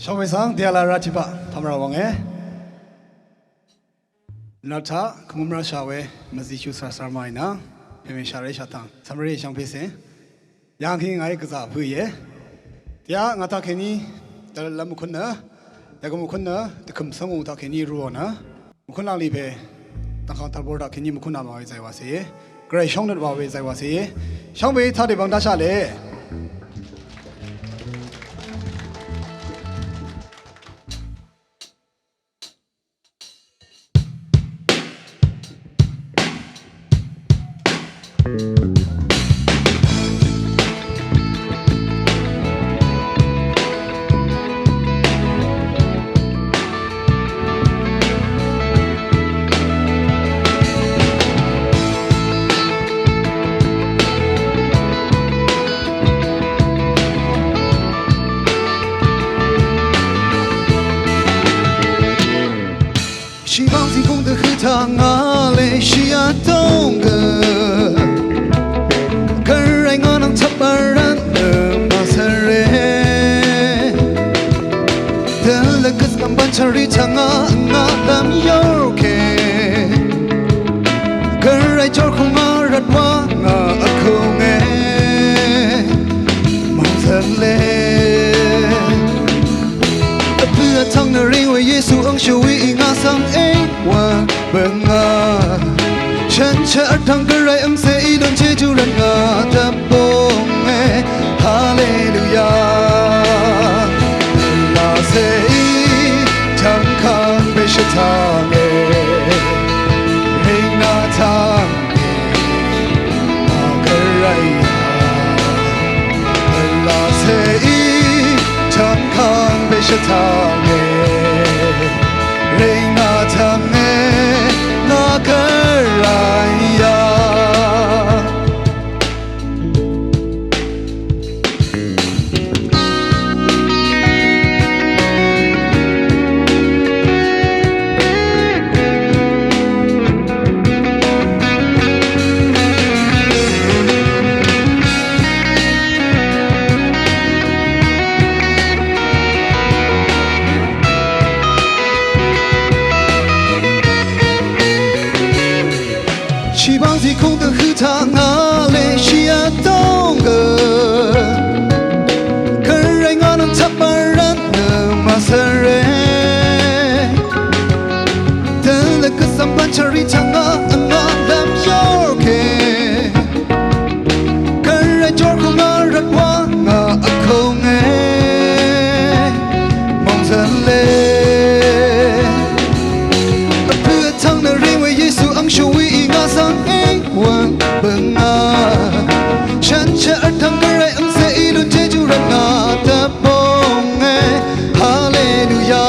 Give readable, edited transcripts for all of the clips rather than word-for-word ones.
小卫生第二来热气吧，他们让我哎，那他可我们稍微没事就啥啥买呢，偏偏下来下当，咱们人相配些，杨听爱个啥不也？第二我他看你，但来木困呢，但个木困呢，但可生活他看你如何呢？木困哪里呗？但看他不知道看你木困哪嘛在话些，个人想的话会在话些，想为他的帮他下来。希望天空的河塘啊，泪西亚东个，可爱我能插把人的马赛人，等了个三班车里唱啊啊当有个，可爱叫空啊热哇啊空哎，马赛人。唱的因为耶稣恩秀为应阿桑哎我本啊，ฉันจะทำอะไรอังเสียดนเชจูรันอาตะปงเอฮาเลลูยาลาเซทั้งคันเบชทางเอเฮงนาทางเออากะไรลาเซทั้งคันเบชทาง希望天空的河塘啊，泪西亚东个，可爱我能插把人的马赛人，等了个三班车里唱啊啊当有个，可爱叫空啊热哇啊空哎，梦着嘞，不要唱的因为耶稣昂首为应阿桑。วันเบิ่งอาฉันจะทำอะไรอังเสียดนเจจูรังอาตะปงเอฮาเลลูยา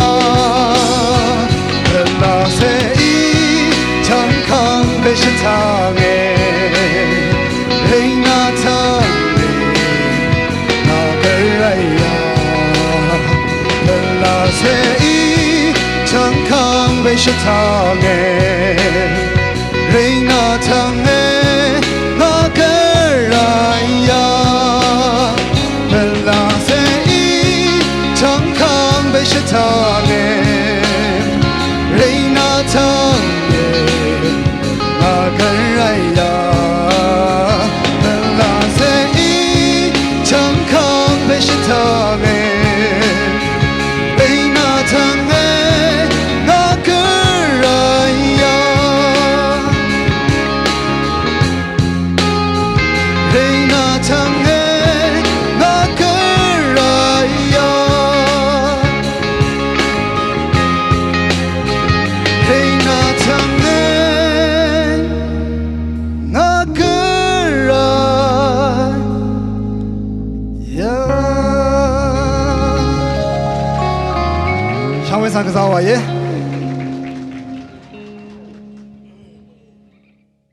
เวลาเสียทั้งคันเบชทางเอเฮงนาทางเอนากะไรยาเวลาเสียทั้งคันเบชทางเอเฮงนาทางเอทางเอเรนาทางเออากันไรยาเวลาเสียทั้งคำเป็นทางเอเรนาทางเออากันไรยาเรนาทางเอ上回上个啥玩意？